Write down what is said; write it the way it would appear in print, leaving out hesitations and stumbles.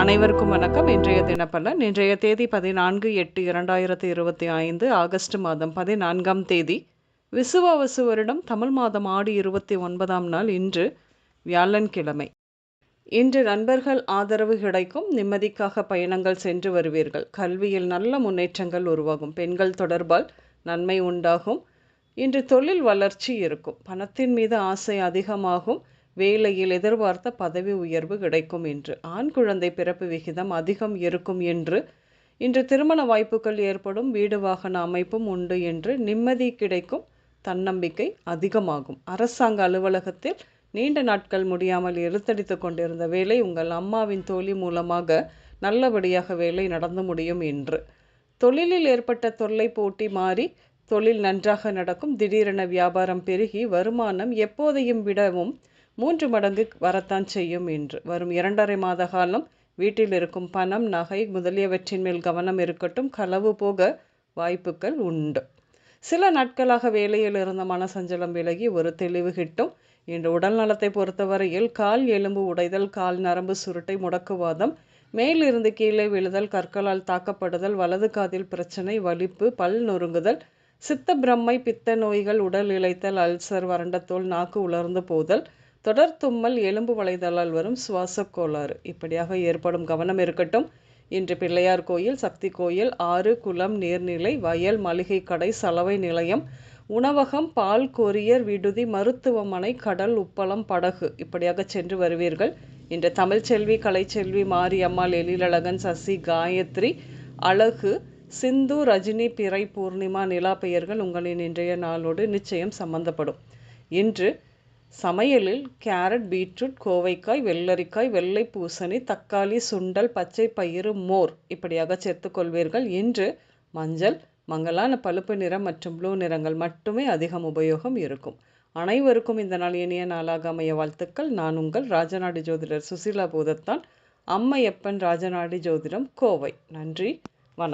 அனைவருக்கும் வணக்கம். இன்றைய தினப்பலன். இன்றைய தேதி 14/8/2025 ஆகஸ்ட் மாதம் 14ஆம் தேதி விசுவாவசு வருடம் தமிழ் மாதம் ஆடி 29ஆம் நாள். இன்று வியாழன்கிழமை. இன்று நண்பர்கள் ஆதரவு கிடைக்கும். நிம்மதிக்காக பயணங்கள் சென்று வருவீர்கள். கல்வியில் நல்ல முன்னேற்றங்கள் உருவாகும். பெண்கள் தொடர்பால் நன்மை உண்டாகும். இன்று தொழில் வளர்ச்சி இருக்கும். பணத்தின் மீது ஆசை அதிகமாகும். வேலையில் எதிர்பார்த்த பதவி உயர்வு கிடைக்கும். என்று ஆண் குழந்தை பிறப்பு விகிதம் அதிகம் இருக்கும். என்று இன்று திருமண வாய்ப்புகள் ஏற்படும். வீடு வாகன அமைப்பும் உண்டு. என்று நிம்மதி கிடைக்கும். தன்னம்பிக்கை அதிகமாகும். அரசாங்க அலுவலகத்தில் நீண்ட நாட்கள் முடியாமல் இழுத்தடித்து கொண்டிருந்த வேலை உங்கள் அம்மாவின் தோழி மூலமாக நல்லபடியாக வேலை நடந்து முடியும். என்று தொழிலில் ஏற்பட்ட தொல்லை போட்டி மாறி தொழில் நன்றாக நடக்கும். திடீரென வியாபாரம் பெருகி வருமானம் எப்போதையும் விடவும் 3 மடங்கு வரத்தான் செய்யும். என்று வரும் 2.5 மாத காலம் வீட்டில் இருக்கும் பணம், நகை முதலியவற்றின் மேல் கவனம் இருக்கட்டும். களவு போக வாய்ப்புகள் உண்டு. சில நாட்களாக வேலையில் இருந்த மனசஞ்சலம் விலகி ஒரு தெளிவு கிட்டும். இன்று உடல் நலத்தை பொறுத்தவரையில் கால் எலும்பு உடைதல், கால் நரம்பு சுருட்டை, முடக்குவாதம், மேலிருந்து கீழே விழுதல், கற்களால் தாக்கப்படுதல், வலது காதில் பிரச்சனை, வலிப்பு, பல் நொறுங்குதல், சித்த பிரம்மை, பித்த நோய்கள், உடல் இளைத்தல், அல்சர், வறண்ட தோல், நாக்கு உலர்ந்து போதல், தொடர் தும்மல், எலும்பு வளைதலால் வரும் சுவாச கோளாறு இப்படியாக ஏற்படும். கவனம் இருக்கட்டும். இன்று பிள்ளையார் கோயில், சக்தி கோயில், ஆறு, குளம், நீர்நிலை, வயல், மளிகை கடை, சலவை நிலையம், உணவகம், பால், கொரியர், விடுதி, மருத்துவமனை, கடல், உப்பளம், படகு இப்படியாக சென்று வருவீர்கள். இன்று தமிழ்ச்செல்வி, கலைச்செல்வி, மாரியம்மாள், எழிலழகன், சசி, காயத்ரி, அழகு, சிந்து, ரஜினி, பிறை, பூர்ணிமா, நிலா பெயர்கள் உங்களின் இன்றைய நாளோடு நிச்சயம் சம்பந்தப்படும். இன்று சமையலில் கேரட், பீட்ரூட், கோவைக்காய், வெள்ளரிக்காய், வெள்ளை பூசணி, தக்காளி, சுண்டல், பச்சை பயிறு, மோர் இப்படியாக சேர்த்துக்கொள்வீர்கள். இன்று மஞ்சள், மங்கலான பழுப்பு நிறம் மற்றும் ப்ளூ நிறங்கள் மட்டுமே அதிகம் உபயோகம் இருக்கும். அனைவருக்கும் இந்த நாள் இனிய நாளாக அமைய வாழ்த்துக்கள். நான் உங்கள் ராஜநாடி ஜோதிடர் சுசிலா பூதத்தான். அம்மையப்பன் ராஜநாடி ஜோதிடம், கோவை. நன்றி, வணக்கம்.